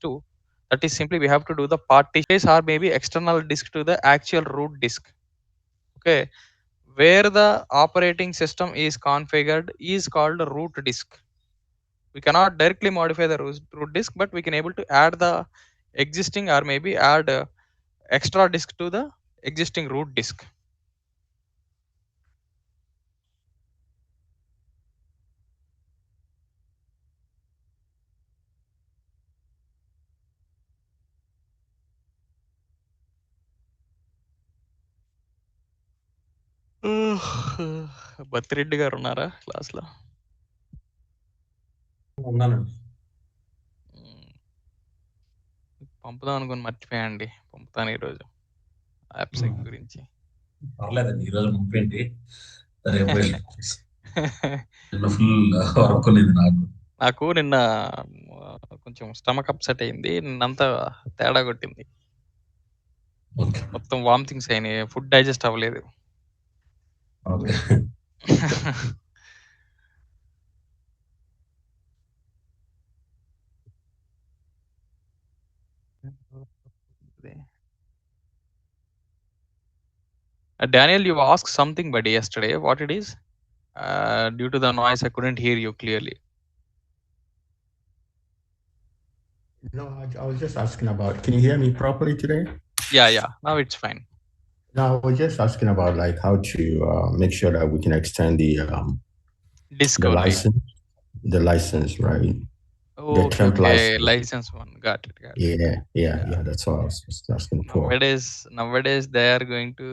to, that is simply we have to do the partition or maybe external disk to the actual root disk. Okay, where the operating system is configured is called root disk. We cannot directly modify the root disk, but we can able to add the existing or maybe add extra disk to the existing root disk. బత్తిరెడ్డి గారు ఉన్నారా class లో? ఉన్నానండి. పంపుదాం అనుకుని మర్చిపోయాండి. పంపుతాను ఈరోజు యాప్సెక్ గురించి. పర్లేదండి, ఈరోజు పంపేయండి. రేపు నిన్న ఫుల్ వర్క్ ఉంది నాకు నిన్న కొంచెం స్టమక్ అప్సెట్ అయింది. నిన్నంతా తేడా కొట్టింది. మొత్తం వామిటింగ్స్ అయినాయి. ఫుడ్ డైజెస్ట్ అవ్వలేదు. Daniel, you asked something buddy yesterday. What it is? Due to the noise, I couldn't hear you clearly. No, I was just asking about, can you hear me properly today? Yeah. Now it's fine. No, I was just asking about like how to make sure that we can extend the disk the only. license, right? Okay, license one. Got it. Yeah. That's what I was just asking for. Nowadays they are going to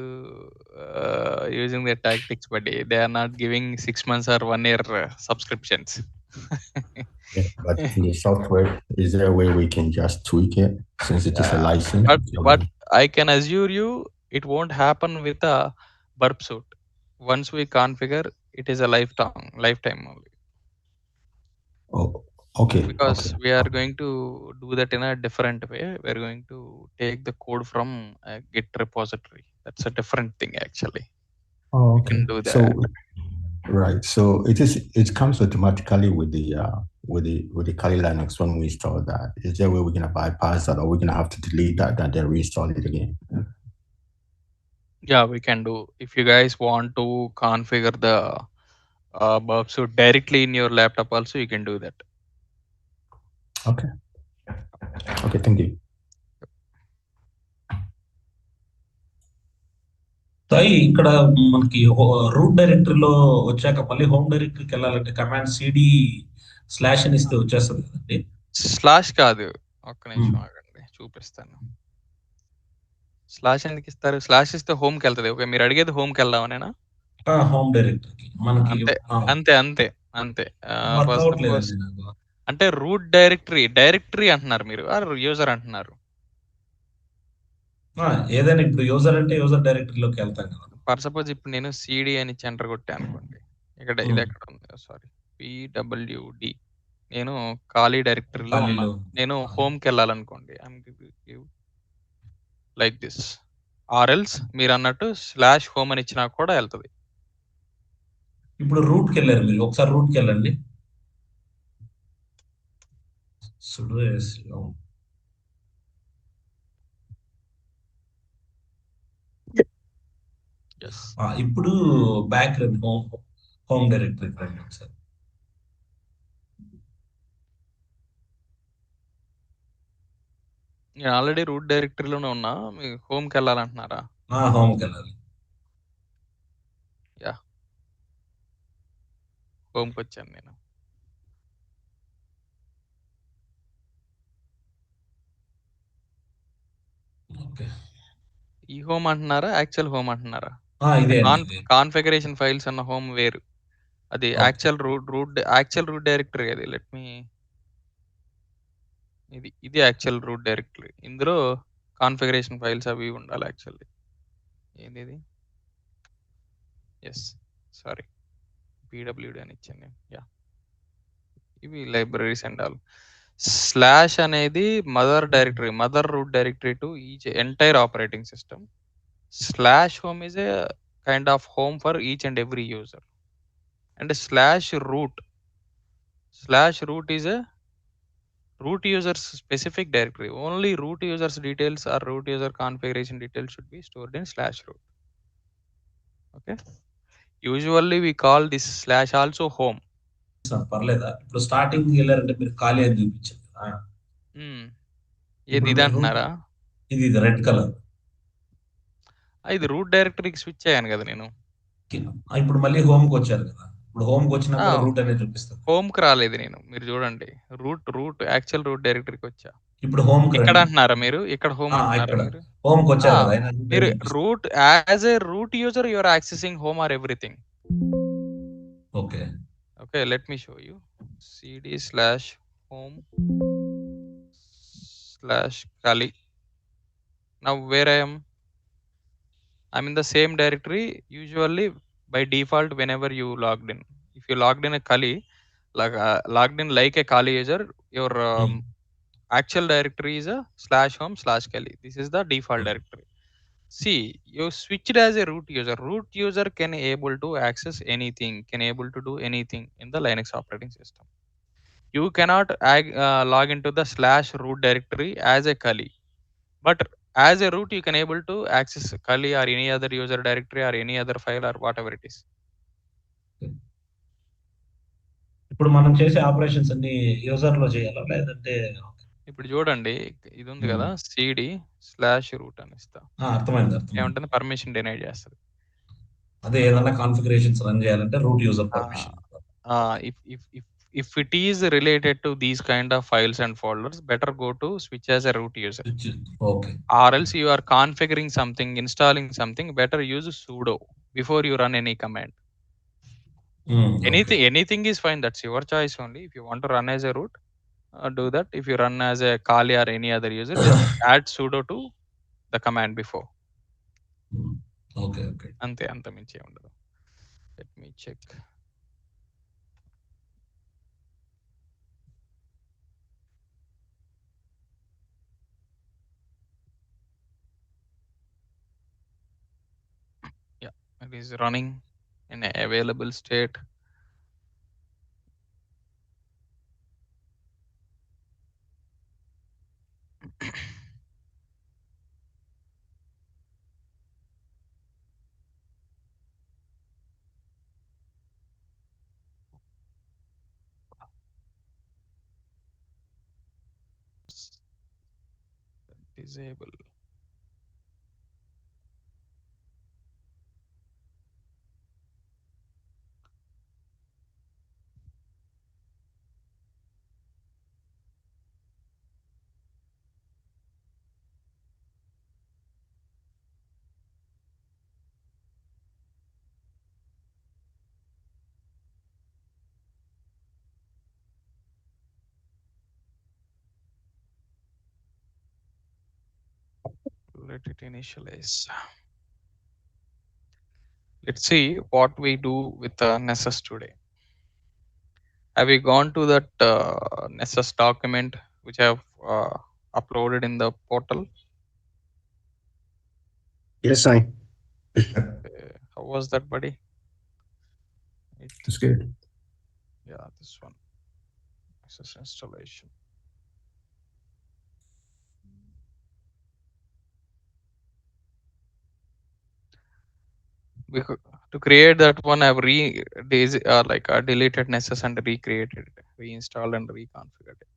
using their tactics, buddy. They are not giving 6 months or 1 year subscriptions. Yeah, but in the software, is there a way we can just tweak it since it is a license? But I can assure you, it won't happen with a burp suit. Once we configure, it is a lifetime only. Oh, okay. Because we are going to do that in a different way. We're going to take the code from a Git repository. That's a different thing actually. Oh, okay. We can do that. So, right. So it comes automatically with the Kali Linux when we install that. Is there a way we're gonna bypass that, or we're gonna have to delete that and then reinstall it again? Yeah, we can do. If you guys want to configure the burp suit directly in your laptop also, you can do that. Okay, thank you. Sai, ఇక్కడ మనకి route డైరెక్టరీలో వచ్చాక మళ్ళీ home డైరెక్టరీకి వెళ్ళాలంటే command CD slash అని ఇస్తే వచ్చేస్తుంది కదండి. స్లాష్ కాదు, ఒక్క నిమిషం ఆగండి, చూపిస్తాను. స్లాష్ ఎందుకు ఇస్తారు? స్లాష్ ఇస్తే హోమ్కి వెళ్తుంది. ఓకే, మీరు అడిగేది హోమ్కి వెళ్దామనేనా? హోమ్ డైరెక్టరీకి మనకి అంతే. అంటే రూట్ డైరెక్టరీ అంటున్నారు మీరు, యూజర్ అంటున్నారు? ఏదైనా ఇప్పుడు యూజర్ అంటే యూజర్ డైరెక్టరీలోకి వెళ్తాం కదా. ఫర్ సపోజ్ ఇప్పుడు నేను సిడి అని సెంటర్ కొట్టా అనుకోండి, ఇక్కడ ఇది ఎక్కడ ఉంది? Sorry, PWD. నేను ఖాళీ డైరెక్టరీలో ఉన్నా. నేను హోమ్కి వెళ్ళాలనుకోండి, లైక్ దిస్. ఆర్ఎల్స్ మీరు అన్నట్టు స్లాష్ హోమ్ అని ఇచ్చినా కూడా వెళ్తుంది. ఇప్పుడు రూట్కి వెళ్ళారు మీరు, ఒకసారి రూట్కి వెళ్ళండి. ఇప్పుడు బ్యాక్ రండి, హోమ్ డైరెక్టరీ రండి ఒకసారి. నేను ఆల్రెడీ రూట్ డైరెక్టరీలోనే ఉన్నా. మీకు హోమ్కి వెళ్ళాలంటున్నారా? హోమ్కి వెళ్ళాలి. యా, హోమ్కి వచ్చాను నేను. ఈ హోమ్ అంటున్నారా, యాక్చువల్ హోమ్ అంటున్నారా? కాన్ఫిగరేషన్ ఫైల్స్ అన్న హోమ్ వేరు, అది యాక్చువల్ రూట్ డైరెక్టరీ. అది లెట్ మీ, ఇది యాక్చువల్ రూట్ డైరెక్టరీ. ఇందులో కాన్ఫిగరేషన్ ఫైల్స్ అవి ఉండాలి యాక్చువల్లీ. ఏంది? ఎస్, సారీ, పిడబ్ల్యూడి అని ఇచ్చాను నేను. యా, ఇవి లైబ్రరీస్ అండ్ ఆల్. స్లాష్ అనేది mother directory, mother root directory to each entire operating system. Slash home is a kind of home for each and every user, and slash root is a root users specific directory. Only root users details or root user configuration details should be stored in slash root. Okay. Usually we call this slash also home. పర్లేదా? ఇప్పుడు starting వెళ్ళారంటే మీరు ఖాళీ అని చూపించారు కదా. ఏది ఇప్పుడు ఇది మీరు రూట్ అంటున్నారా? ఇది రెడ్ కలర్. ఇది రూట్ డైరెక్టరీకి స్విచ్ అయ్యాను కదా నేను. ఇప్పుడు మళ్ళీ హోమ్ కి వచ్చారు కదా. ఇప్పుడు హోమ్ కి వచ్చినా ఆ, కూడా రూట్ అనేది చూపిస్తుంది. హోమ్కి రాలేదు నేను. మీరు చూడండి, రూట్ యాక్చువల్ రూట్ డైరెక్టరీకి వచ్చా. ఇప్పుడు హోమ్ కి ఇక్కడ రండి. అంటున్నారా మీరు? ఇక్కడ హోమ్ అంటున్నారా ఇక్కడ మీరు? హోమ్ కి ఆ, వచ్చారు కదా, అయినా రూట్ మీరు చూపిస్తుంది. Root as a root user you are accessing home or everything. Okay. Okay, let me show you. cd slash home slash kali. Now where I am, I'm in the same directory. Usually by default whenever you logged in, if you logged in a kali, like logged in like a kali user, your actual directory is a slash home slash kali. This is the default directory. See, you switched as a root user. Root user can able to access anything, can able to do anything in the Linux operating system. You cannot log into the slash root directory as a kali, but as a root you can able to access kali or any other user directory or any other file or whatever it is. ఇప్పుడు మనం చేసే operations అన్ని user లో చేయాలా లేదంటే? ఇప్పుడు చూడండి, ఇది ఉంది కదా, cd స్లాష్ రూట్ అని ఇస్తా. అర్థమైంది. ఏమంటుంది? పర్మిషన్ డినై చేస్తుంది. అదే ఏదైనా కాన్ఫిగరేషన్స్ రన్ చేయాలంటే root user permission. If it is related to these kind of files and folders, better go to switch as a root user. Okay. Or else you are configuring something, installing something, better use sudo before you run any command. Anything is fine, that's your choice only. If you want to run as a root, do that. If you run as a kali or any other user, just add sudo to the command before. Okay. అంత మించి ఉండదు. Let me check. Yeah, it is running in a available state. Disable. Let it initialize. Let's see what we do with Nessus today. Have we gone to that Nessus document which I have uploaded in the portal? Yes, I. How was that, buddy? It's good. Yeah, this one. Nessus installation. To create that one, I've deleted Nessus and recreated it, reinstalled and reconfigured it.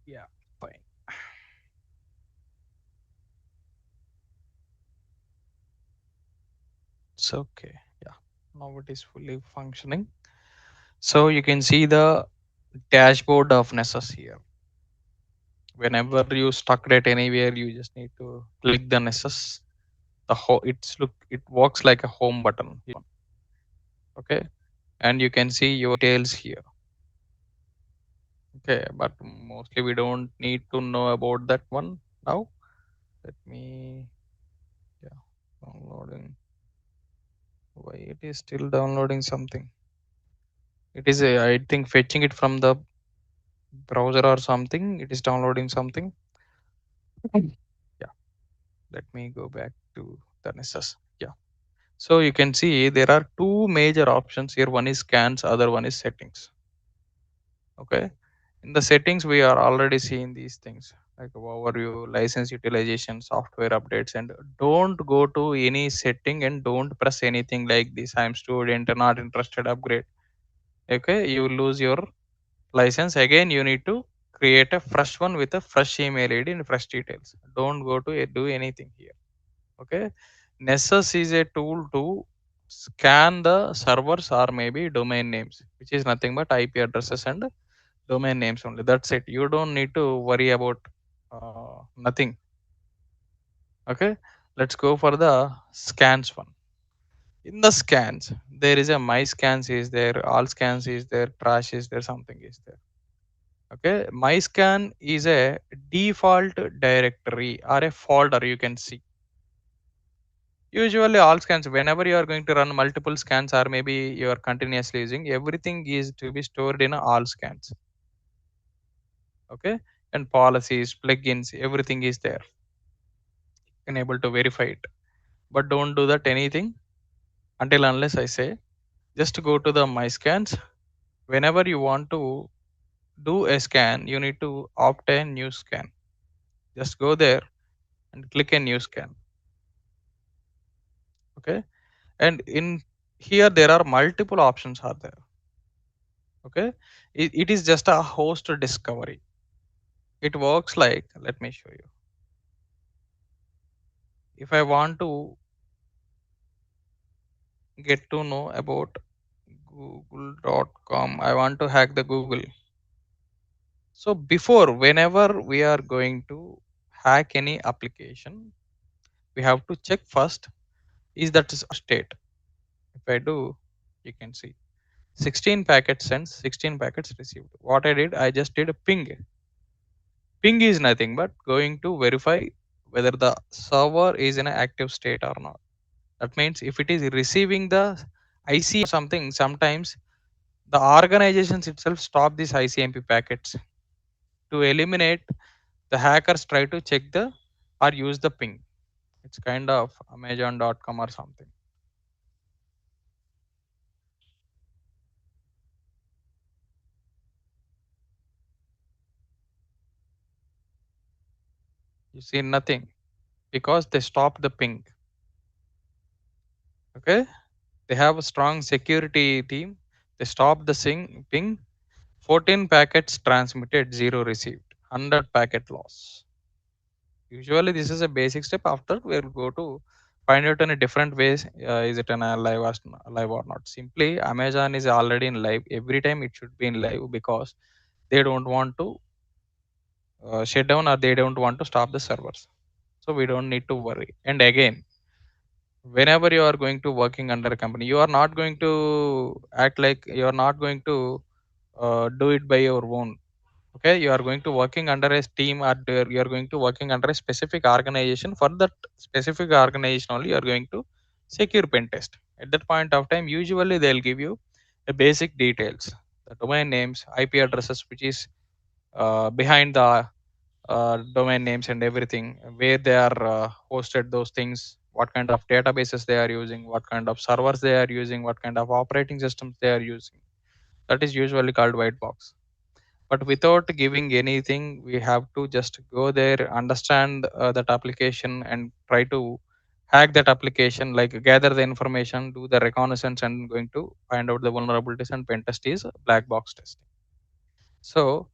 Yeah, fine. It's okay. Yeah, now it is fully functioning. So you can see the dashboard of Nessus here. Whenever you stuck it anywhere, you just need to click the Nessus. It works like a home button. Okay, and you can see your details here. Okay, but mostly we don't need to know about that one now. Let me, yeah, downloading. Why it is still downloading something? It is I think fetching it from the browser or something. It is downloading something. Yeah, let me go back to the Nessus. Yeah. So you can see there are two major options here. One is scans, other one is settings. Okay. In the settings, we are already seeing these things like overview, license utilization, software updates, and don't go to any setting and don't press anything like this. I'm student, not interested, upgrade. Okay, you will lose your license. Again, you need to create a fresh one with a fresh email ID and fresh details. Don't go to do anything here. Okay, Nessus is a tool to scan the servers or maybe domain names, which is nothing but IP addresses and domain names only. That's it. You don't need to worry about nothing. Okay, let's go for the scans one. In the scans, there is a my scans is there, all scans is there, trash is there, something is there. Okay, my scan is a default directory or a folder you can see. Usually all scans, whenever you are going to run multiple scans or maybe you are continuously using, everything is to be stored in all scans. Okay, and policies, plugins, everything is there. You can able to verify it. But don't do that anything until unless I say just go to the my scans. Whenever you want to do a scan, you need to opt a new scan. Just go there and click a new scan. Okay, and in here there are multiple options are there. Okay, it is just a host discovery. It works like, let me show you. If I want to get to know about google.com, I want to hack the Google. So before, whenever we are going to hack any application, we have to check first is that is state. If I do, you can see 16 packets sent, 16 packets received. What I did, I just did a ping. Ping is nothing but going to verify whether the server is in an active state or not. That means if it is receiving the ICMP something, sometimes the organizations itself stop these ICMP packets. To eliminate, the hackers try to check the or use the ping. It's kind of Amazon.com or something. You see nothing because they stopped the ping. Okay, they have a strong security team. They stopped the ping. 14 packets transmitted, 0 received, 100 packet loss. Usually, this is a basic step. After we'll go to find out in a different ways. Is it in a live or not? Simply, Amazon is already in live. Every time it should be in live because they don't want to shut down or they don't want to stop the servers. So we don't need to worry. And again, whenever you are going to working under a company, you are not going to act like you are not going to do it by your own. Okay, you are going to working under a team or you are going to working under a specific organization. For that specific organization only you are going to secure pen test. At that point of time, usually they'll give you a basic details, the domain names, IP addresses, which is behind the domain names and everything, where they are hosted, those things, what kind of databases they are using, what kind of servers they are using, what kind of operating systems they are using. That is usually called white box. But without giving anything, we have to just go there, understand that application and try to hack that application, like gather the information, do the reconnaissance and going to find out the vulnerabilities, and pen test is black box testing. So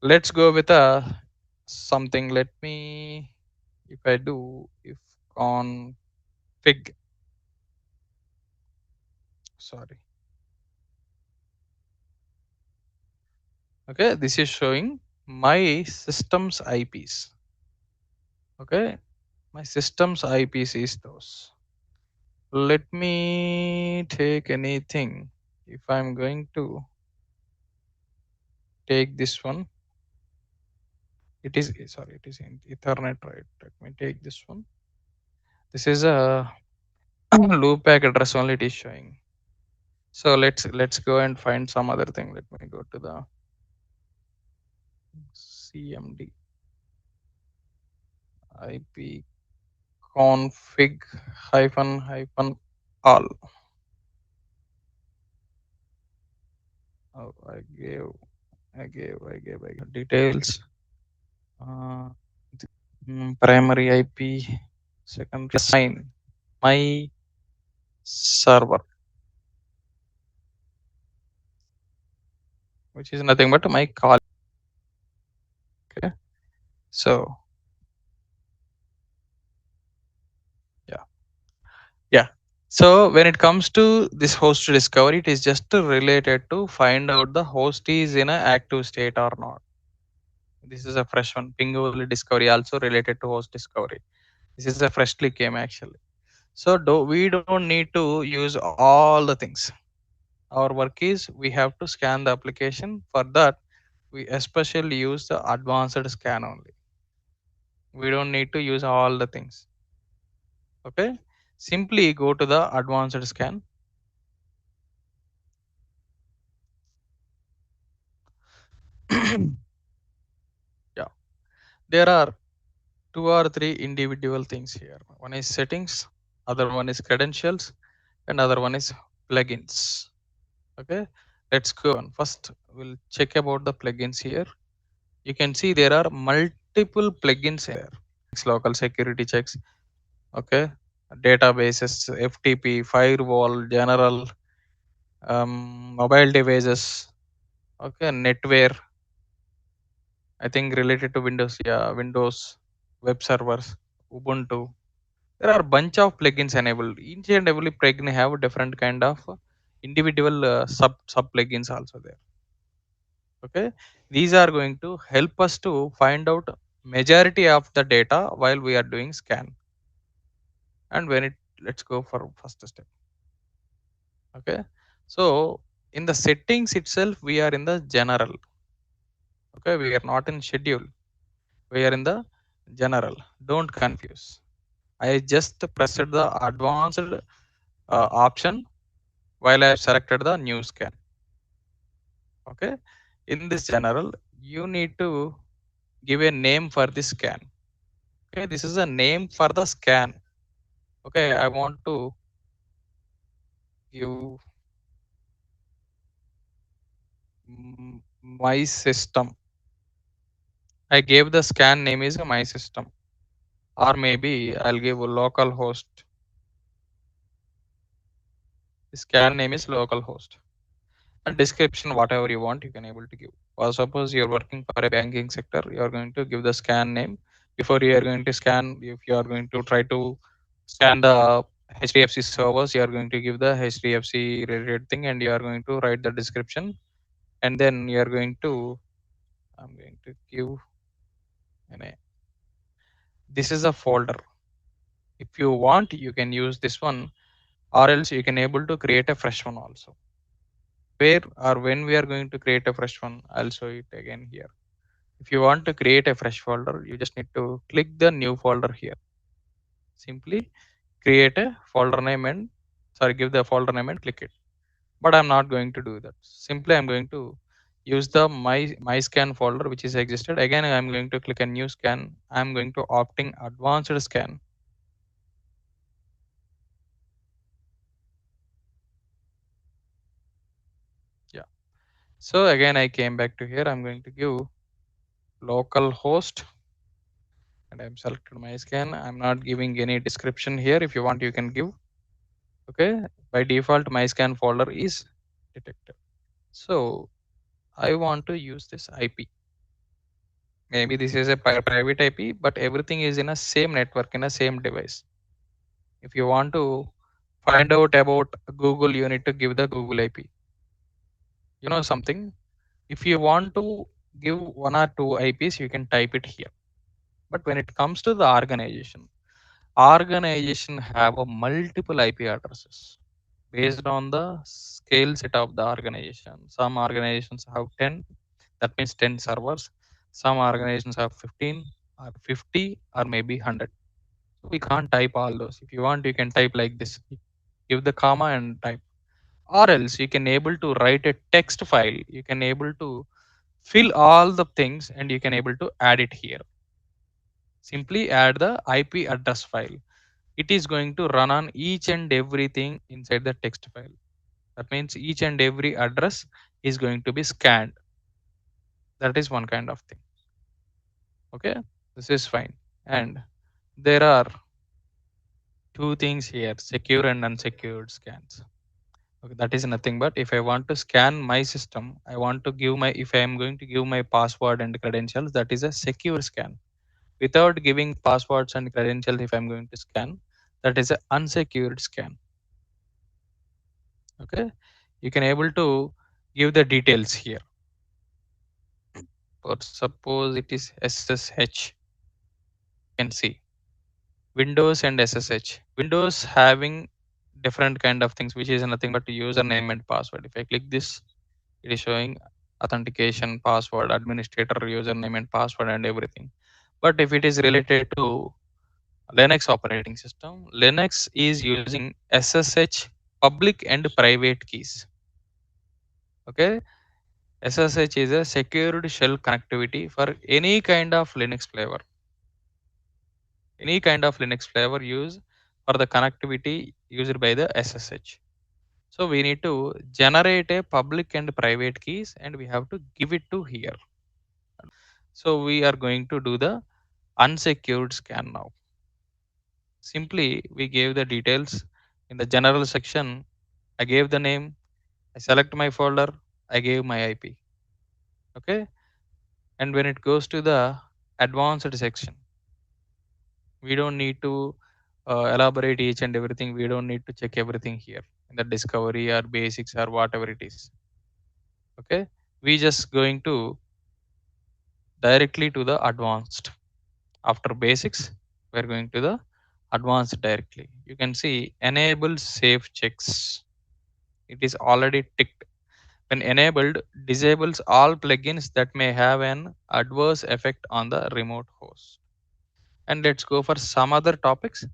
let's go with a something. Let me, if I do, if config, sorry. Okay, this is showing my system's IPs. Okay, my system's IPs is those. Let me take anything. If I'm going to take this one, it is sorry, it is in Ethernet, right? Let me take this one. This is a loop back address only it is showing. So let's go and find some other thing. Let me go to the CMD IP config hyphen all. Oh, I gave details. Uh, Primary IP, secondary assign my server, which is nothing but my call. Okay, so yeah, yeah. So when it comes to this host discovery, it is just related to find out the host is in a active state or not. This is a fresh one. Ping only discovery also related to host discovery. This is a freshly came actually. So we don't need to use all the things. Our work is we have to scan the application. For that, we especially use the advanced scan only. We don't need to use all the things. Okay. Simply go to the advanced scan. Yeah. There are two or three individual things here. One is settings, other one is credentials, and other one is plugins. Okay. Let's go on. First, we'll check about the plugins here. You can see there are multiple plugins there. Local security checks. Okay. Databases, FTP, firewall, general, mobile devices. Okay. Netware. I think related to Windows. Yeah. Windows, web servers, Ubuntu. There are bunch of plugins enabled. Each and every plugin have a different kind of individual sub plugins also there. Okay, these are going to help us to find out majority of the data while we are doing scan. And when it let's go for first step. Okay, so in the settings itself we are in the general. Okay, we are not in schedule, we are in the general. Don't confuse. I just pressed the advanced option while I selected the new scan. Okay, in this general you need to give a name for this scan. Okay, this is a name for the scan. Okay, I want to give my system. I gave the scan name is my system, or maybe I'll give a local host. The scan name is local host. And description, whatever you want, you can able to give. Or suppose you're working for a banking sector, you are going to give the scan name. Before you are going to scan, if you are going to try to scan the HDFC servers, you are going to give the HDFC related thing, and you are going to write the description, and then you are going to I'm going to give an this is a folder. If you want, you can use this one, or else you can able to create a fresh one also. Where or when we are going to create a fresh one, I'll show it again here. If you want to create a fresh folder, you just need to click the new folder here. Simply create a folder name and give the folder name and click it. But I'm not going to do that. Simply I'm going to use the my scan folder which is existed. Again, I'm going to click a new scan. I'm going to opting advanced scan. Yeah. So again, I came back to here. I'm going to give local host and I'm selected my scan. I'm not giving any description here. If you want, you can give. Okay. By default, my scan folder is detected. So I want to use this IP. Maybe this is a private IP, but everything is in a same network in a same device. If you want to find out about Google, you need to give the Google IP. You know something? If you want to give one or two IPs, you can type it here. But when it comes to the organization have a multiple IP addresses based on the scale set of the organization. Some organizations have 10, that means 10 servers. Some organizations have 15 or 50 or maybe 100. So we can't type all those. If you want, you can type like this. Give the comma and type. or else you can able to write a text file, you can able to fill all the things and you can able to add it here. Simply add the IP address file. It is going to run on each and everything inside the text file. That means each and every address is going to be scanned. That is one kind of thing. Okay, this is fine. And there are two things here, secure and unsecured scans. Okay, that is nothing but if I want to scan my system, I want to give my, if I am going to give my password and credentials, that is a secure scan. Without giving passwords and credentials, if I'm going to scan, that is a unsecured scan. Okay, you can able to give the details here. For suppose it is SSH, you can see Windows and SSH. Windows having different kind of things, which is nothing but username and password. If I click this, it is showing authentication, password, administrator, username and password and everything. But if it is related to Linux operating system, Linux is using SSH public and private keys. Okay, SSH is a secured shell connectivity for any kind of Linux flavor. Any kind of Linux flavor use for the connectivity used by the SSH. So we need to generate a public and private keys and we have to give it to here. So we are going to do the unsecured scan now. Simply we gave the details in the general section. I gave the name, I select my folder, I gave my IP. Okay, and when it goes to the advanced section, we don't need to elaborate each and everything. We don't need to check everything here in the discovery or basics or whatever it is. Okay, we just going to directly to the advanced. After basics, we're going to the advanced directly. You can see enable safe checks. It is already ticked. When enabled, disables all plugins that may have an adverse effect on the remote host. And let's go for some other topics.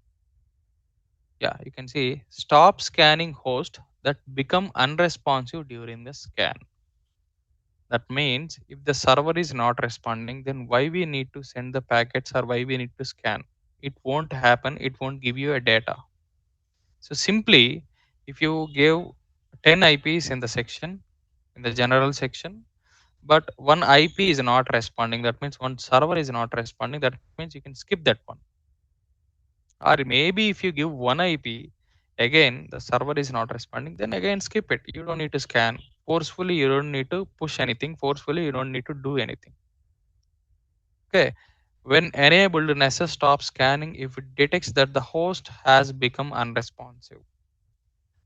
Yeah, you can see stop scanning host that become unresponsive during the scan. That means if the server is not responding, then why we need to send the packets or why we need to scan? It won't happen. It won't give you a data. So simply, if you give 10 IPs in the section, in the general section, but one IP is not responding, that means one server is not responding, that means you can skip that one. Or maybe if you give one IP, again the server is not responding, then again skip it. You don't need to scan. Forcefully, you don't need to push anything. Forcefully, you don't need to do anything. Okay. When enabled, Nessus stops scanning if it detects that the host has become unresponsive.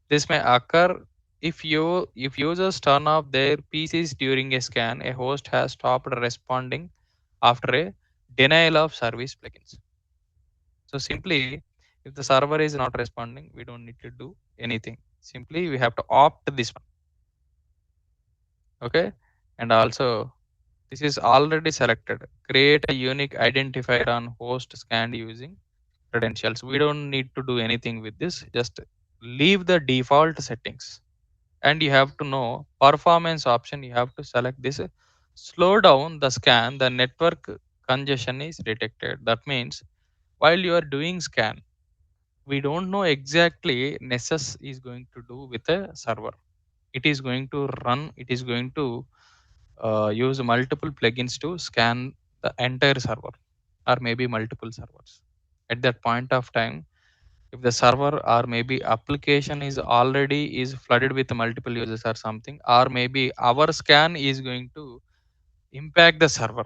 This may occur if users turn off their PCs during a scan, a host has stopped responding after a denial of service plugins. So simply, if the server is not responding, we don't need to do anything. Simply, we have to opt this one. Okay, and also this is already selected. Create a unique identifier on host scanned using credentials. We don't need to do anything with this. Just leave the default settings. And you have to know performance option. You have to select this. Slow down the scan. The network congestion is detected. That means while you are doing scan, we don't know exactly Nessus is going to do with a server. It is going to run. It is going to use multiple plugins to scan the entire server or maybe multiple servers. At that point of time, if the server or maybe application is already is flooded with multiple users or something, or maybe our scan is going to impact the server.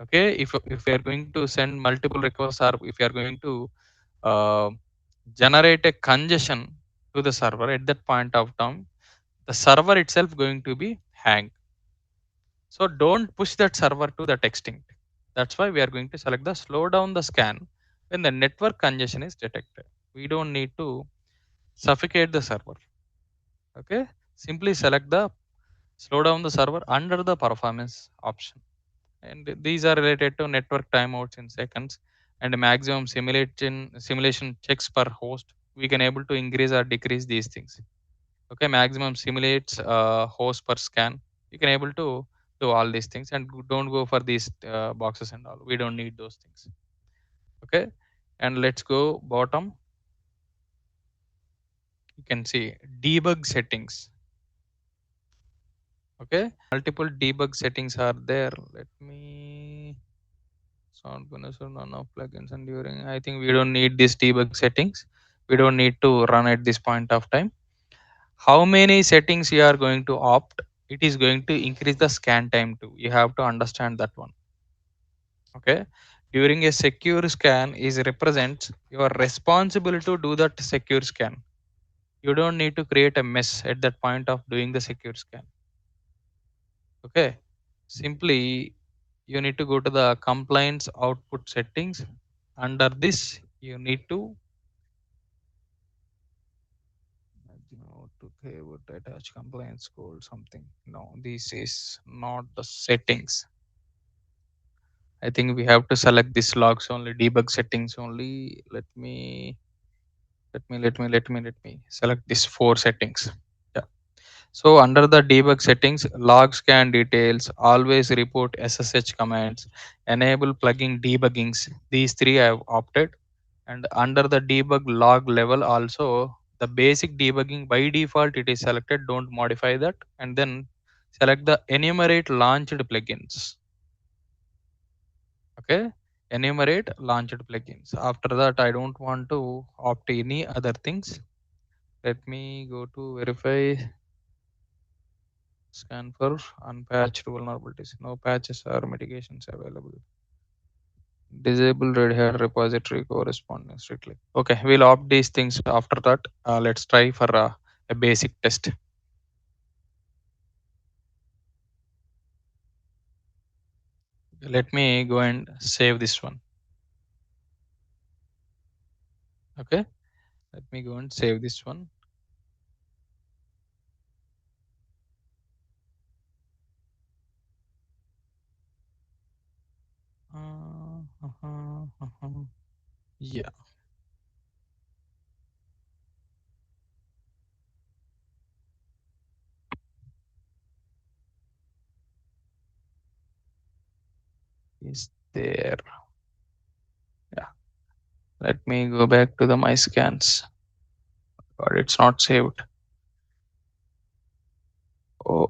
Okay, if we are going to send multiple requests or if you are going to uh, generate a congestion to the server, at that point of time the server itself going to be hanged. So don't push that server to that extent. That's why we are going to select the slow down the scan when the network congestion is detected. We don't need to suffocate the server. Okay, simply select the slow down the server under the performance option. And these are related to network timeouts in seconds and maximum simulation checks per host. We can able to increase or decrease these things. Okay, maximum simulates host per scan. You can able to do all these things, and don't go for these boxes and all. We don't need those things. Okay, and let's go bottom. You can see debug settings. Okay, multiple debug settings are there. Let me sound goodness or none of plugins and during. I think we don't need these debug settings. We don't need to run at this point of time. How many settings you are going to opt? It is going to increase the scan time too. You have to understand that one. Okay, during a secure scan is represents you are responsible to do that secure scan. You don't need to create a mess at that point of doing the secure scan. Okay, simply you need to go to the compliance output settings. Under this you need to to attach compliance code something. No, this is not the settings. I think we have to select this logs only, debug settings only. Let me select these four settings. Yeah. So under the debug settings, log scan details, always report SSH commands, enable plugin debuggings. These three I have opted. And under the debug log level also, the basic debugging by default it is selected. Don't modify that. And then select the enumerate launched plugins. Okay, enumerate launched plugins. After that I don't want to opt any other things. Let me go to verify, scan for unpatched vulnerabilities, no patches or mitigations available, disable red hat repository corresponding strictly. Okay, we'll opt these things. After that let's try for a basic test. Let me go and save this one. Okay, let me go and save this one. Yeah, is there. Yeah, let me go back to the my scans. But it's not saved. Oh,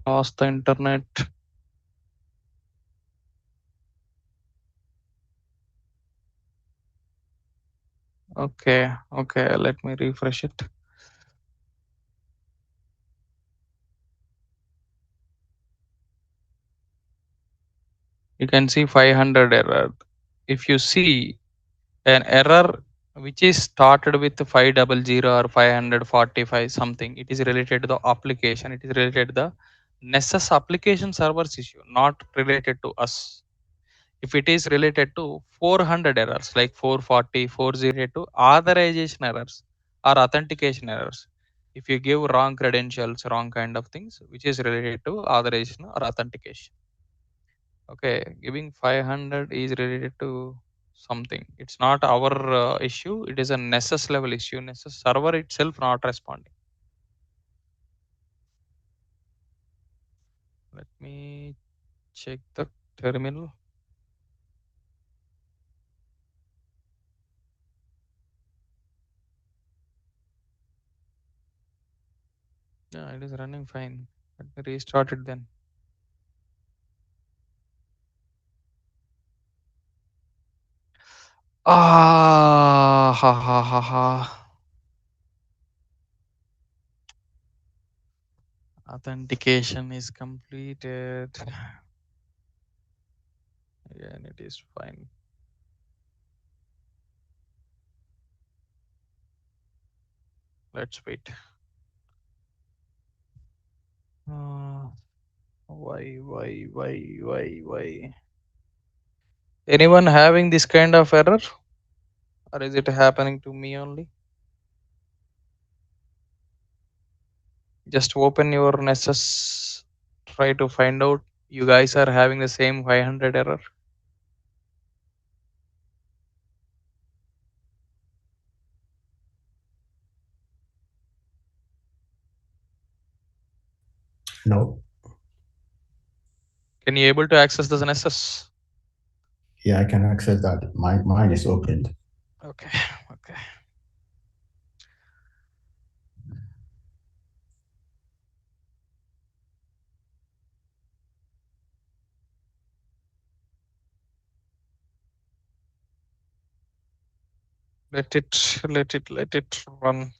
lost the internet. Okay, okay, let me refresh it. You can see 500 error. If you see an error which is started with 500 or 545 something, it is related to the application. It is related to the Nessus application servers issue, not related to us. If it is related to 400 errors like 440, 408 to authorization errors or authentication errors. If you give wrong credentials, wrong kind of things, which is related to authorization or authentication. Okay, giving 500 is related to something. It's not our issue. It is a Nessus level issue. Nessus server itself not responding. Let me check the terminal. Yeah, it is running fine. Let me restart it then. Ha. Authentication is completed. Again, it is fine. Let's wait. Why? Anyone having this kind of error, or is it happening to me only? Just open your Nessus. Try to find out. You guys are having the same 500 error. No. Can you able to access the Nessus? Yeah, I can access that. Mine is opened. Okay. Okay. Let it run.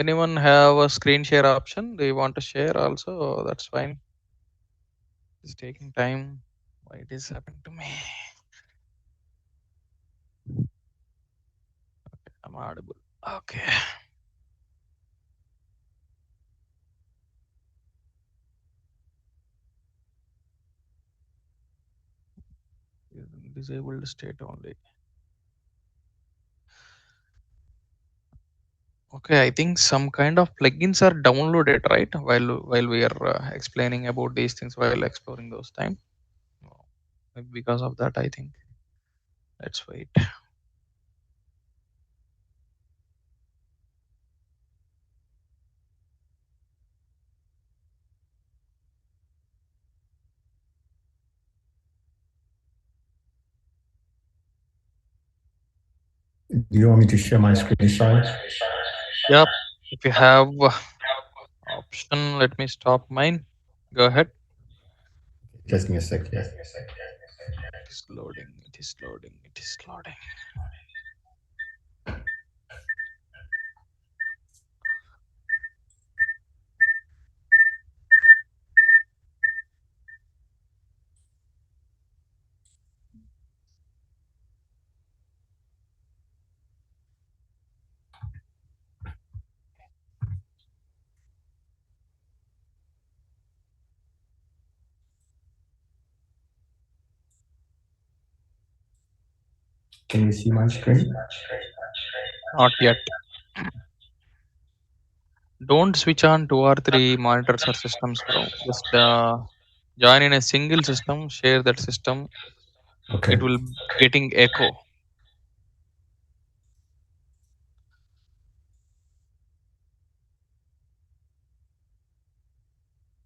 Anyone have a screen share option? Do you want to share also? That's fine. It's taking time. Why it is happening to me? I'm audible. Okay. Disabled state only. Okay, I think some kind of plugins are downloaded, right? While we are explaining about these things, while exploring those time. Oh, maybe because of that, I think. Let's wait. Do you want me to share my screen size? Yep. If you have option, let me stop mine. Go ahead. Just give me a second. It is loading. It is loading. It is loading. Can you see my screen? Not yet. Don't switch on two or three monitors or systems, bro. Just join in a single system. Share that system. Okay. It will getting echo.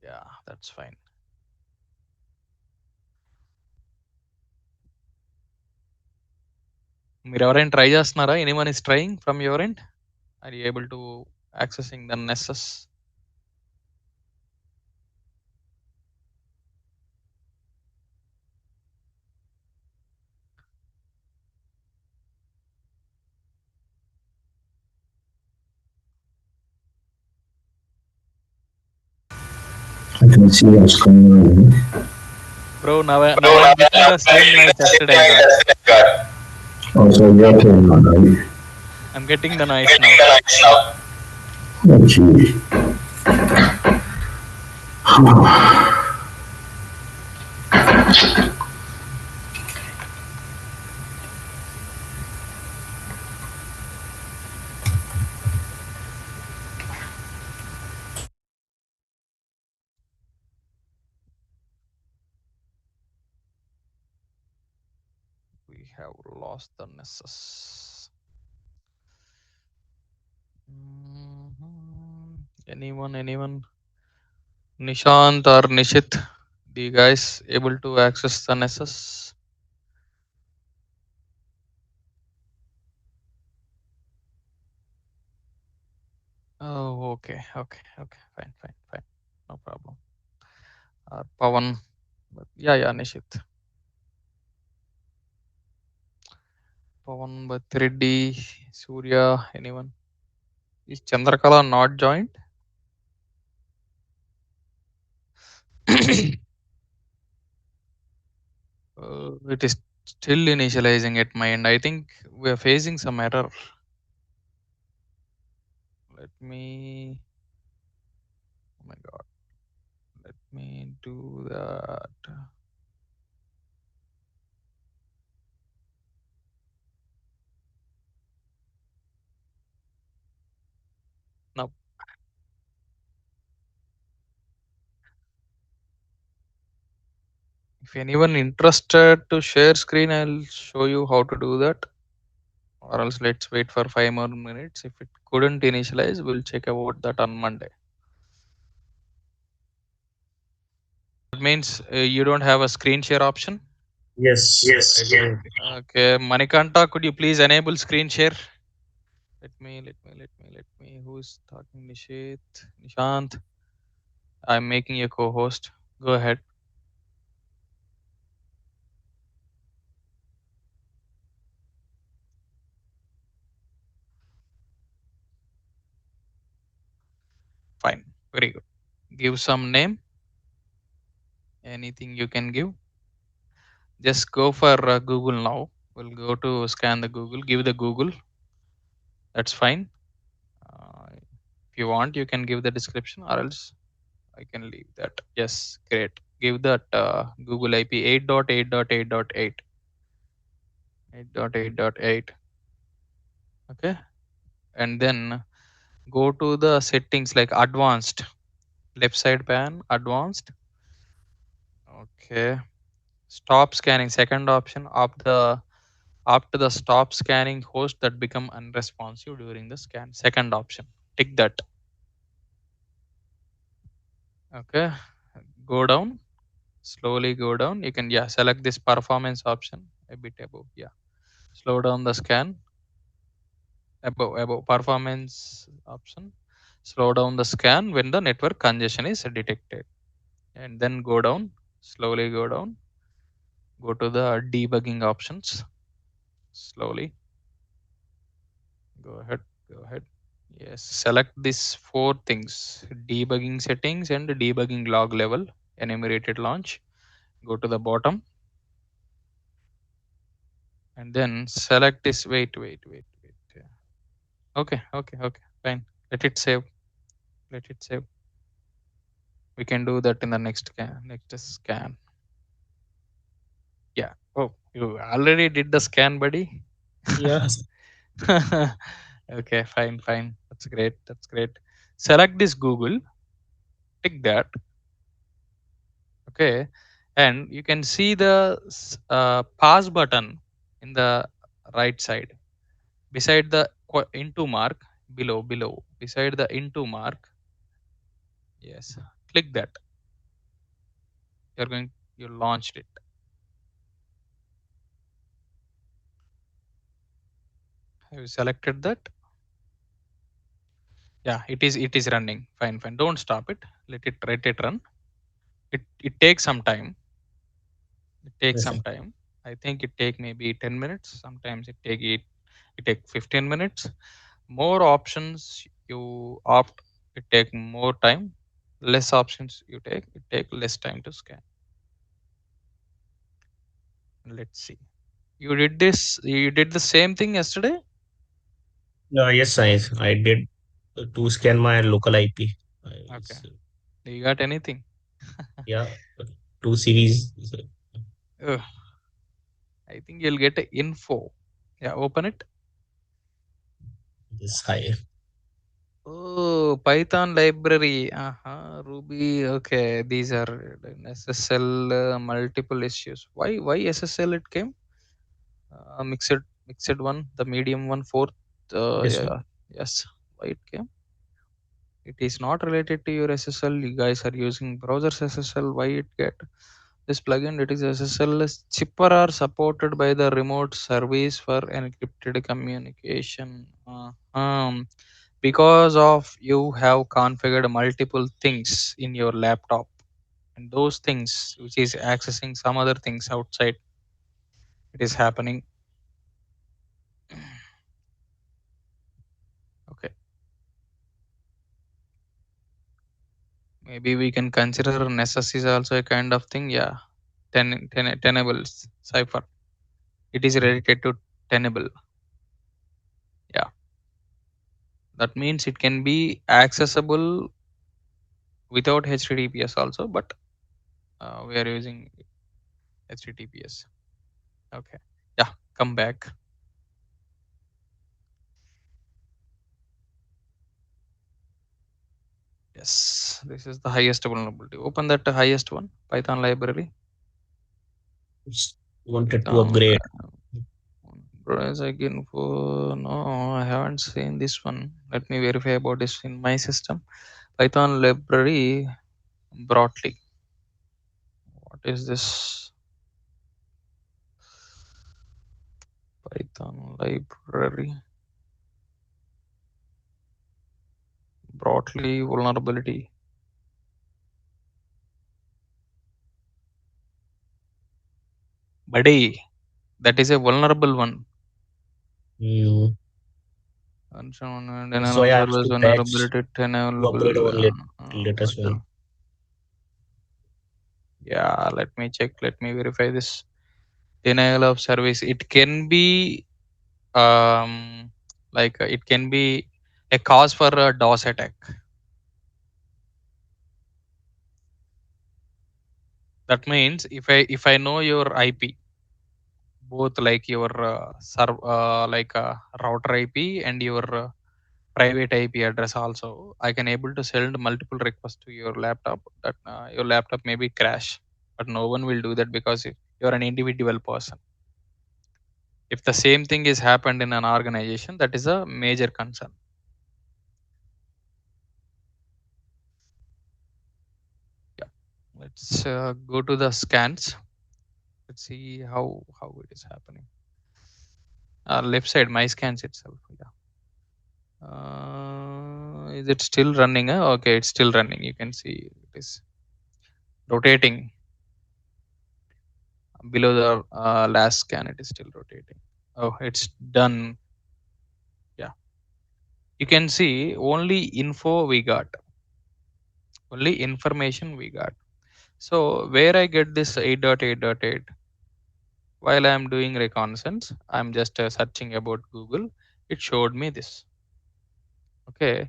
Yeah, that's fine. మీరు ఎవరైనా try చేస్తున్నారా? Anyone is trying from your end? Are you able to accessing the నెసెస్? I can see what's going on. Bro, now I'm getting the same noise yesterday I got. Also, you're playing on, right? I'm getting the noise now. Oh, gee. We have lost the Nessus. Anyone? Nishant or Nishit? Do you guys able to access the Nessus? Oh, okay. Fine. No problem. Pavan. Yeah, Nishit. Pavan, Bhathireddy, Surya, anyone? Is Chandrakala not joined? It is Still initializing at my end. I think we are facing some error. Let me. Oh my god. Let me do that. Now, if anyone interested to share screen, I'll show you how to do that. Or else let's wait for 5 more minutes. If it couldn't initialize, we'll check about that on Monday. That means you don't have a screen share option. Yes, I Yes. don't. Okay, Manikanta, could you please enable screen share? Let me. Who's talking? Nishant. I'm making a co-host. Go ahead. Fine. Very good. Give some name. Anything you can give. Just go for Google now. We'll go to scan the Google. Give the Google. That's fine. If you want, you can give the description, or else I can leave that. Yes, great. Give that Google IP 8.8.8.8. 8.8.8. Okay. And then go to the settings like advanced. Left side pan, advanced. Okay. Stop scanning. Second option of the after the stop scanning host that become unresponsive during the scan. Second option. Tick that. Okay. Go down. Slowly go down. You can select this performance option a bit above. Yeah. Slow down the scan. Above performance option. Slow down the scan when the network congestion is detected. And then go down. Slowly go down. Go to the debugging options. Slowly. Go ahead. Go ahead. Yes. Select these four things: debugging settings and debugging log level. Enumerated launch. Go to the bottom and then select this. Wait. Yeah. Okay. Fine. Let it save. Let it save. We can do that in the next scan. Next scan. Yeah. Oh, you already did the scan, buddy. Yeah, Okay, fine. That's great. That's great. Select this Google. Tick that. Okay, and you can see the pause button in the right side beside the into mark below beside the into mark. Yes, click that. You launched it. Have you selected that? Yeah, it is running. Fine. Don't stop it. Let it run. It takes some time. It takes yes, some sir. time. I think it take maybe 10 minutes. Sometimes it take 15 minutes. More options you opt, it take more time. Less options you take, it take less time to scan. Let's see. You did the same thing yesterday? Yes, I did to scan my local IP. Okay. It's, Do you got anything? yeah, two series. Ugh, I think you'll get a info. Yeah, open it. This high. Oh, Python library. Ruby. Okay, these are SSL multiple issues. Why SSL it came? Mixed one, the medium one, fourth. Yes, sir. Yeah, yes. Why it came? It is not related to your SSL. You guys are using browsers SSL. Why it get this plugin? It is SSL is cheaper or supported by the remote service for encrypted communication. Because of you have configured multiple things in your laptop, and those things which is accessing some other things outside, it is happening. Okay, maybe we can consider Nessus is also a kind of thing. Yeah, tenables cipher. It is related to tenable. Yeah, that means it can be accessible without HTTPS also, but we are using HTTPS. Okay. Yeah, come back. Yes, this is the highest vulnerability. Open that highest one, Python library. Wanted to Python upgrade. browse again for no, I haven't seen this one. Let me verify about this in my system. Python library broadly. What is this? Python library broadly vulnerability. Buddy, that is a vulnerable one. Mm. Denial So I of have service to patch vulnerability to upgrade tenable. our latest But one. yeah, let me check. Let me verify this. Denial of service. It can be like it can be a cause for a DOS attack. That means if I know your IP, both like your like router IP and your private IP address also, I can able to send multiple requests to your laptop. That your laptop may be crash, but no one will do that because you're an individual person. If the same thing is happened in an organization, that is a major concern. Yeah, let's go to the scans. Let's see how it is happening. Left side, my scans itself. Yeah. Is it still running? Okay, it's still running. You can see it is rotating below the last scan. It is still rotating. Oh, it's done. Yeah, you can see only info we got, only information we got. So where I get this 8.8.8? While I am doing reconnaissance, I'm just searching about Google. It showed me this. Okay.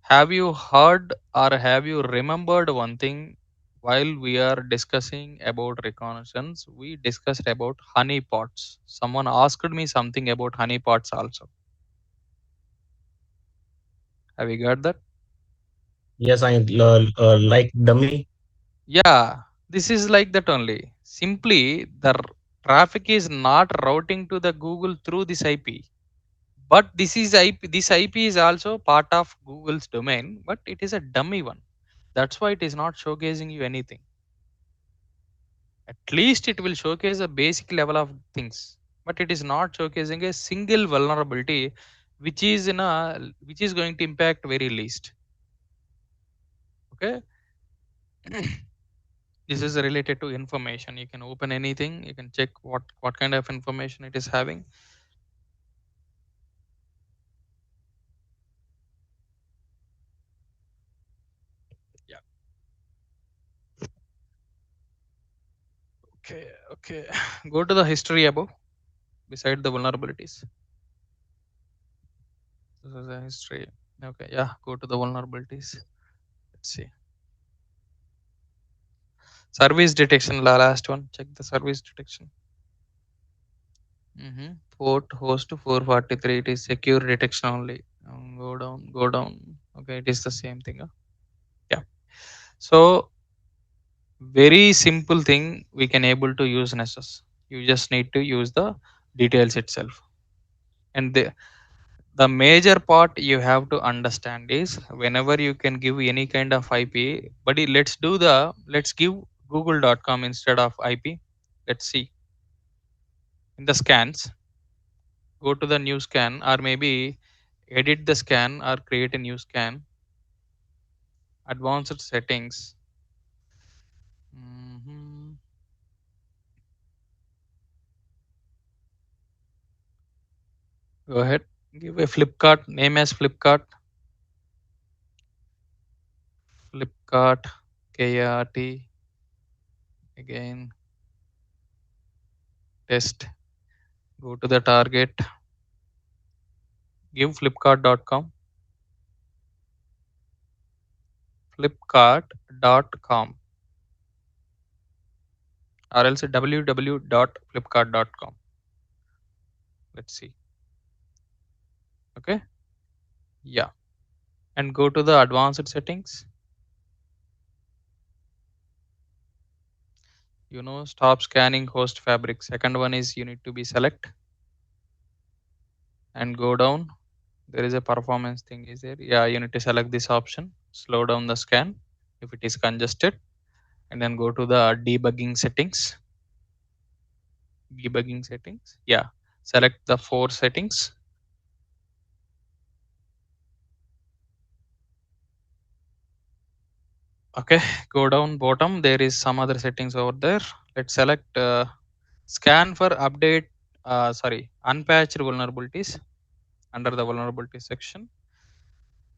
Have you heard or have you remembered one thing while we are discussing about reconnaissance? We discussed about honeypots. Someone asked me something about honeypots also. Have you got that? Yes, I like dummy. Yeah, this is like that only. Simply, the traffic is not routing to the Google through this IP. But this is IP. This IP is also part of Google's domain, but it is a dummy one. That's why it is not showcasing you anything. At least it will showcase a basic level of things, but it is not showcasing a single vulnerability, which is going to impact very least. Okay, this is related to information. You can open anything. You can check what kind of information it is having. Yeah. Okay. Okay. Go to the history above beside the vulnerabilities. This is a history. Okay, yeah, go to the vulnerabilities. Let's see. Service detection, last one. Check the service detection. Port host 443. It is secure detection only. Go down, go down. Okay, it is the same thing. Yeah. So very simple thing we can able to use Nessus. You just need to use the details itself. And the major part you have to understand is whenever you can give any kind of IP, buddy, let's give google.com instead of IP. Let's see in the scans. Go to the new scan or maybe edit the scan or create a new scan. Advanced settings. Mhm. Go ahead. Give a Flipkart name as Flipkart. Flipkart. KRT again. Test. Go to the target, give flipkart.com, flipkart.com, or else www.flipkart.com. Let's see. Okay. Yeah. And go to the advanced settings. Stop scanning host fabric. Second one is you need to be select and go down. There is a performance thing is there. Yeah, you need to select this option, slow down the scan if it is congested, and then go to the debugging settings. Yeah, select the four settings. Okay, go down bottom, there is some other settings over there. Let's select scan for update, sorry, unpatched vulnerabilities under the vulnerability section,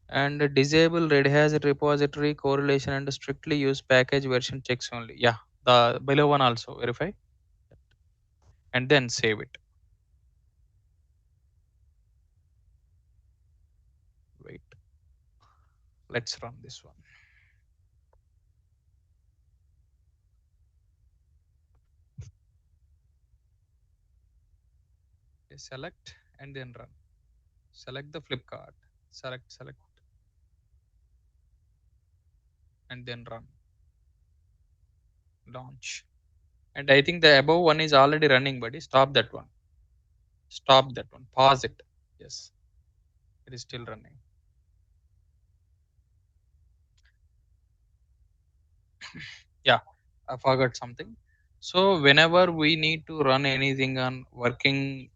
and disable red hat repository correlation and strictly use package version checks only. Yeah, the below one also verify and then save it. Wait, let's run this one. Okay, select and then run. Select the Flipkart. Select and then run. Launch. And I think the above one is already running, buddy. Stop that one. Stop that one. Pause it. Yes, it is still running. Yeah, I forgot something. So whenever we need to run anything on working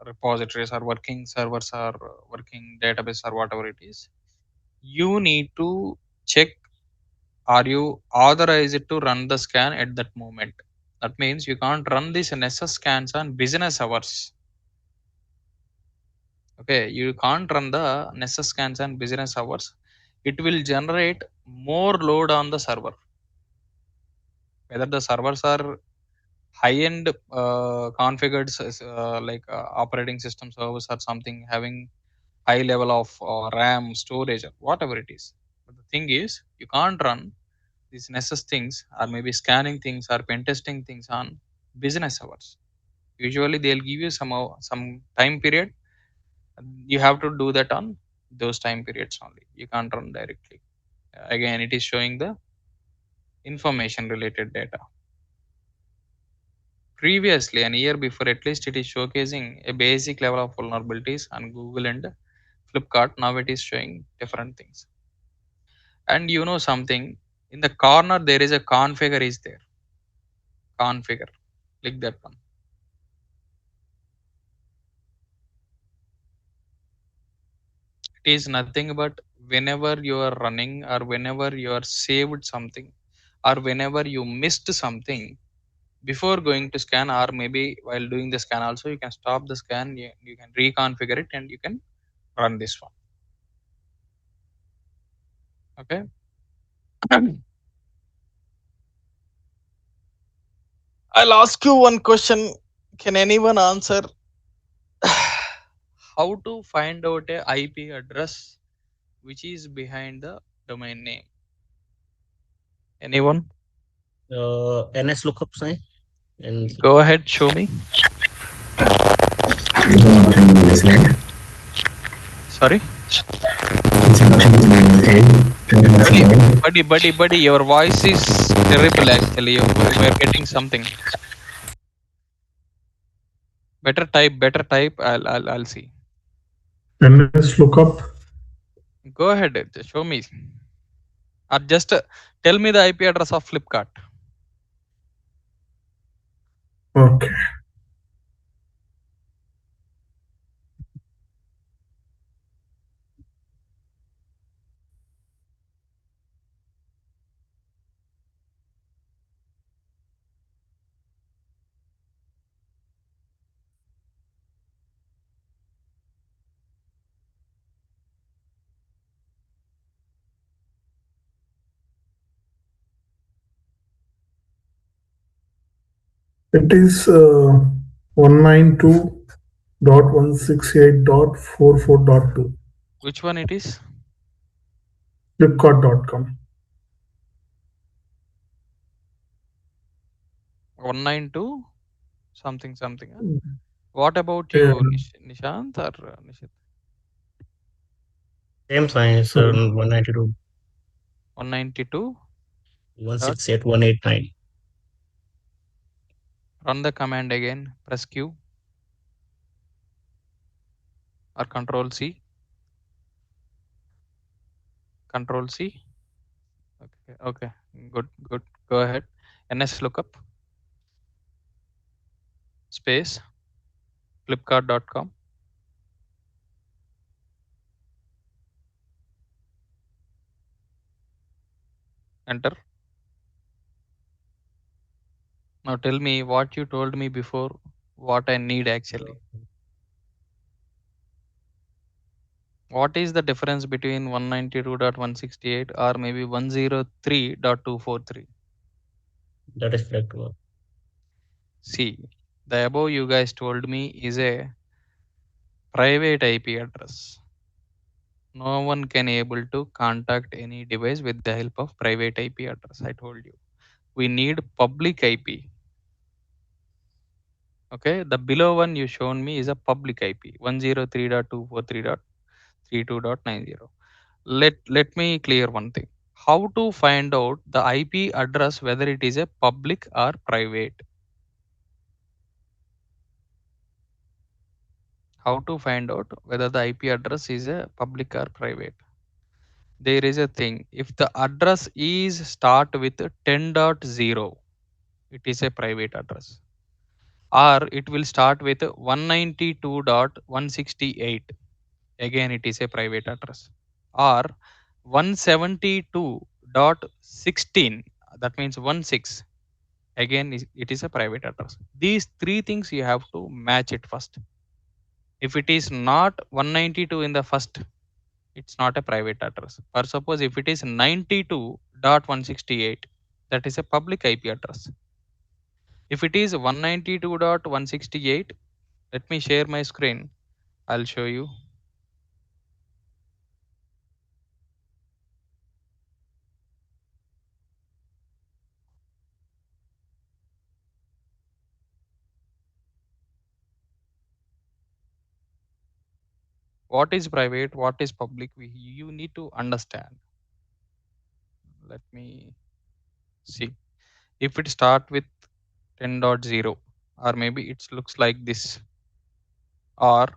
repositories or working servers or working database or whatever it is, you need to check, are you authorized to run the scan at that moment. That means you can't run these Nessus scans on business hours. Okay, you can't run the Nessus scans on business hours. It will generate more load on the server. Whether the servers are high-end configured like operating system servers or something having high level of RAM storage or whatever it is. But the thing is, you can't run these Nessus things or maybe scanning things or pen testing things on business hours. Usually they'll give you some time period. You have to do that on those time periods only. You can't run directly. Again, it is showing the information related data. Previously, an year before, at least it is showcasing a basic level of vulnerabilities on Google and Flipkart. Now it is showing different things. And something, in the corner there is a configure is there. Configure. Click that one. It is nothing but whenever you are running or whenever you are saved something or whenever you missed something before going to scan, or maybe while doing the scan also, you can stop the scan, you can reconfigure it and you can run this one. Okay. I'll ask you one question. Can anyone answer? How to find out a IP address which is behind the domain name? Anyone? NS lookup sign and Go ahead, show me. Sorry? Buddy, your voice is terrible actually. We're getting something. Better type. I'll see. NS lookup. Go ahead, show me. Or just tell me the IP address of Flipkart. Okay. It is 192.168.44.2. Which one it is? Flipkart.com. 192 something something. What about you, And Nishant or Nishit? Same sign, sorry, sir. 192, 192 dot 168, 189. run the command again. Press Q or Control C. Control C. Okay, okay, good, good. Go ahead. NS lookup space flipkart.com. Enter. Now tell me what you told me before. What I need actually. What is the difference between 192.168 or maybe 103.243? That is flexible. See, the above you guys told me is a private IP address. No one can able to contact any device with the help of private IP address. I told you. We need public IP. Okay, the below one you shown me is a public IP 103.243.32.90. Let me clear one thing. How to find out the IP address whether it is a public or private? How to find out whether the IP address is a public or private? There is a thing. If the address is start with 10.0, it is a private address. Or it will start with 192.168. Again, it is a private address. Or 172.16. That means 16. Again, it is a private address. These three things you have to match it first. If it is not 192 in the first, it's not a private address. Or suppose if it is 92.168, that is a public IP address. If it is 192.168, let me share my screen. I'll show you. What is private, what is public, you need to understand. Let me see. If it start with 10.0, or maybe it looks like this, or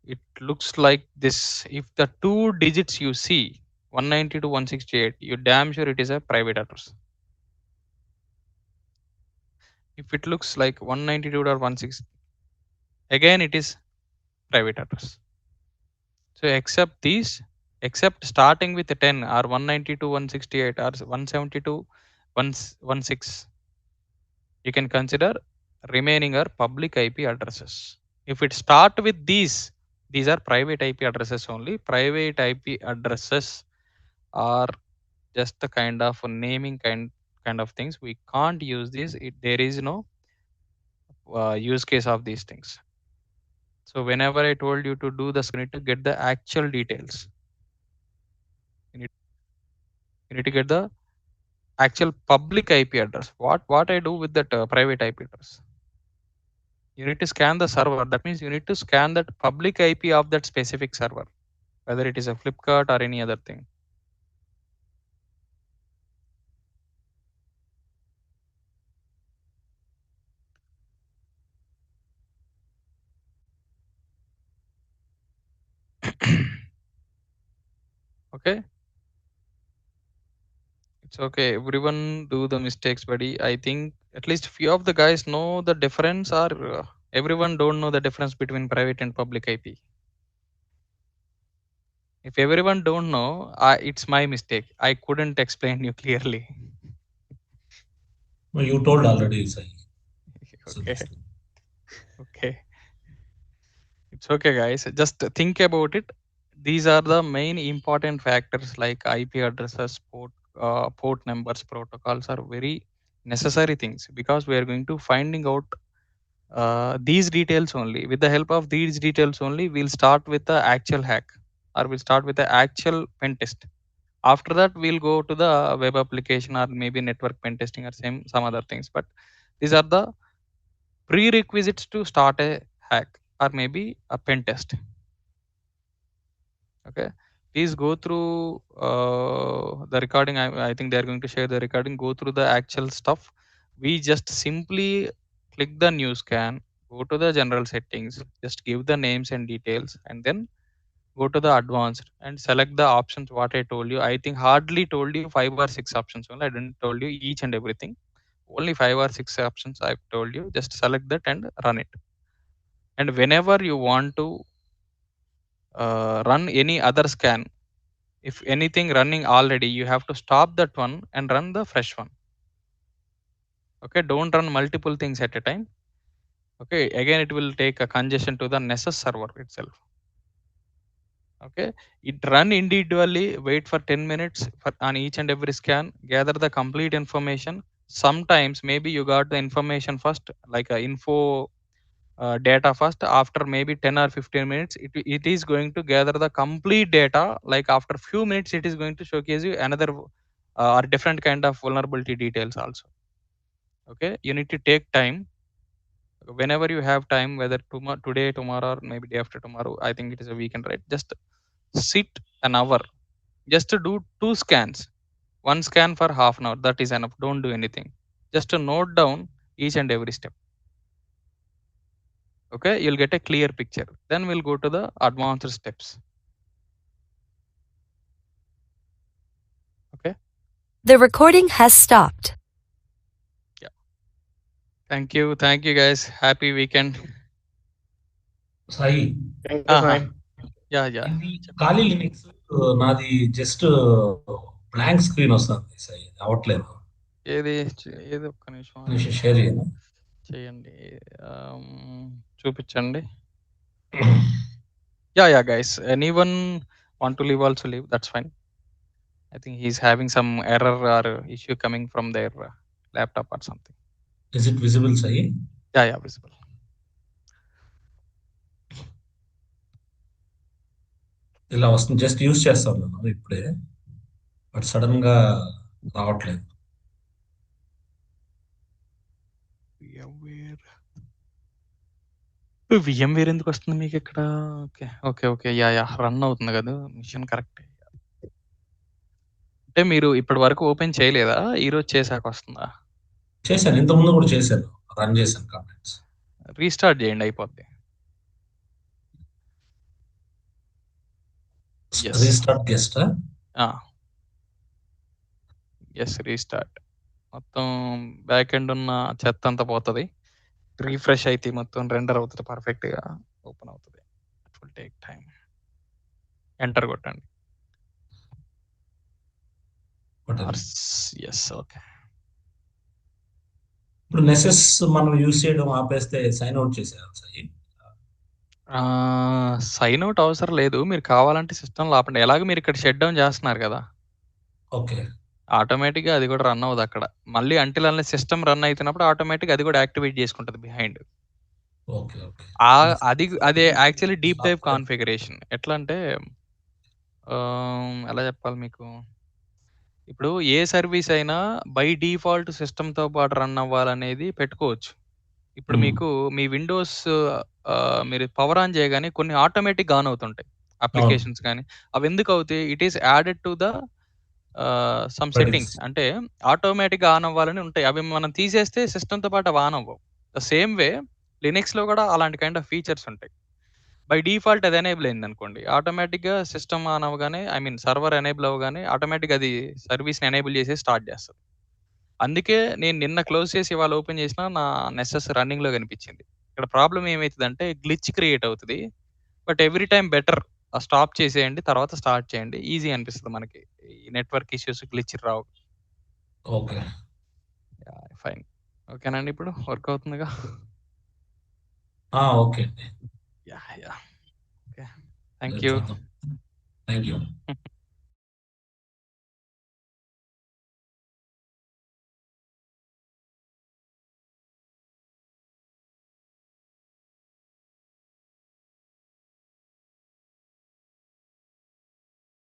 it looks like this. If the two digits you see 190 to 168, you damn sure it is a private address. If it looks like 192.16, again it is private address. So except these, except starting with 10 or 192 168 or 172 116, you can consider remaining are public IP addresses. If it start with these are private IP addresses only. Private IP addresses are just the kind of naming kind of things. We can't use this. There is no use case of these things. So whenever I told you to do this, you need to get the actual details. You need, you need to get the actual public IP address. What I do with that private IP address? You need to scan the server. That means you need to scan that public IP of that specific server, whether it is a Flipkart or any other thing. Okay, it's okay. Everyone do the mistakes, buddy. I think at least few of the guys know the difference, or everyone don't know the difference between private and public IP. If everyone don't know, it's my mistake. I couldn't explain you clearly. Well, you told already, Sai. So Okay, that's okay. It's okay, guys. Just think about it. These are the main important factors like IP addresses, port numbers, protocols are very necessary things because we are going to finding out these details only. With the help of these details only, we'll start with the actual hack, or we'll start with the actual pen test. After that, we'll go to the web application or maybe network pen testing or some other things. But these are the prerequisites to start a hack or maybe a pen test. Okay, please go through the recording. I think they're going to share the recording. Go through the actual stuff. We just simply click the new scan, go to the general settings, just give the names and details, and then go to the advanced and select the options what I told you. I think hardly told you 5 or 6 options only. I didn't told you each and everything. Only 5 or 6 options I've told you. Just select that and run it. And whenever you want to run any other scan, if anything running already, you have to stop that one and run the fresh one. Okay, don't run multiple things at a time. Okay, again it will take a congestion to the Nessus server itself. Okay, it run individually, wait for 10 minutes on each and every scan, gather the complete information. Sometimes maybe you got the information first, like a info data first. After maybe 10 or 15 minutes, it is going to gather the complete data. Like after few minutes, it is going to showcase you another or different kind of vulnerability details also. Okay, you need to take time. Whenever you have time, whether today, tomorrow, or maybe day after tomorrow, I think it is a weekend, right? Just sit an hour just to do 2 scans. One scan for half an hour, that is enough. Don't do anything, just to note down each and every step. Okay, you'll get a clear picture. Then we'll go to the advanced steps. Okay, The recording has stopped. yeah, thank you guys. Happy weekend. Sai, Thank you, Sai. Yeah, ఇది ఖాళీ Linux నాది just blank screen వస్తుంది సాయి, అవట్లేదు. ఏది ఏది ఒక్క నిమిషం కొంచెం షేర్ చేయను. చేయండి. చూపించండి. Yeah, guys, anyone want to leave also leave, that's fine. I think he's having some error or issue coming from their laptop or something. Is it visible Sai? Yeah, visible. ఇలా వస్తుంది, జస్ట్ యూజ్ చేస్తాను నేను ఇప్పుడే, but sudden గా రావట్లేదు. VMware ఎందుకు వస్తుంది మీకు ఇక్కడ? Okay okay okay, yeah run అవుతుంది కదా మిషన్, కరెక్ట్. అంటే మీరు ఇప్పటి వరకు ఓపెన్ చేయలేదా? ఈరోజు చేశాక వస్తుందా? చేశాను, ఇంత ముందు కూడా చేశాను, రన్ చేశాను కామెంట్స్. రీస్టార్ట్ చేయండి, అయిపోద్ది. Restart guest. Yes, restart. మొత్తం బ్యాక్ ఎండ్ ఉన్న చెత్త అంతా పోతుంది. రీఫ్రెష్ అయితే మొత్తం రెండర్ అవుతుంది, పర్ఫెక్ట్గా ఓపెన్ అవుతుంది. It will take time. Enter కొట్టండి. Yes, okay. ఇప్పుడు నెసెస్ మనం యూజ్ చేయడం ఆపేస్తే సైన్ అవుట్ చేసేయాలి సాయి? సైన్ అవుట్ అవసరం లేదు. మీరు కావాలంటే సిస్టమ్లో ఆపండి. ఎలాగో మీరు ఇక్కడ షట్ డౌన్ చేస్తున్నారు కదా, ఓకే. ఆటోమేటిక్గా అది కూడా రన్ అవ్వదు అక్కడ. మళ్ళీ అంటిల్ అనే సిస్టమ్ రన్ అవుతున్నప్పుడు ఆటోమేటిక్ అది కూడా యాక్టివేట్ చేసుకుంటుంది బిహైండ్. Okay okay. అదే యాక్చువల్లీ డీప్ డైవ్ కాన్ఫిగరేషన్. ఎట్లా అంటే ఎలా చెప్పాలి మీకు, ఇప్పుడు ఏ సర్వీస్ అయినా బై డిఫాల్ట్ సిస్టమ్తో పాటు రన్ అవ్వాలనేది పెట్టుకోవచ్చు. ఇప్పుడు మీకు మీ విండోస్ మీరు పవర్ ఆన్ చేయగానే కొన్ని ఆటోమేటిక్ ఆన్ అవుతుంటాయి అప్లికేషన్స్ కానీ. అవి ఎందుకు అవుతాయి? It is added to the sum settings. అంటే ఆటోమేటిక్గా ఆన్ అవ్వాలని ఉంటాయి. అవి మనం తీసేస్తే సిస్టమ్తో పాటు అవి ఆన్ అవ్వవు. ద సేమ్ వే లినక్స్లో కూడా అలాంటి కైండ్ ఆఫ్ ఫీచర్స్ ఉంటాయి. బై డిఫాల్ట్ అది ఎనేబుల్ అయింది అనుకోండి, ఆటోమేటిక్గా సిస్టమ్ ఆన్ అవ్వగానే, ఐ మీన్ సర్వర్ ఎనేబుల్ అవ్వగానే ఆటోమేటిక్గా అది సర్వీస్ని ఎనేబుల్ చేసి స్టార్ట్ చేస్తుంది. అందుకే నేను నిన్న క్లోజ్ చేసి ఇవాళ ఓపెన్ చేసినా నా నెసెస్ రన్నింగ్లో కనిపించింది. ఇక్కడ ప్రాబ్లం ఏమవుతుందంటే గ్లిచ్ క్రియేట్ అవుతుంది. But every time better stop చేసేయండి, తర్వాత స్టార్ట్ చేయండి, ఈజీ అనిపిస్తుంది మనకి. ఈ నెట్వర్క్ ఇష్యూస్ గ్లిచ్ రావు. Okay fine. ఓకేనండి, ఇప్పుడు వర్క్ అవుతుందిగా? Okay. Yeah okay, thank you. Thank you.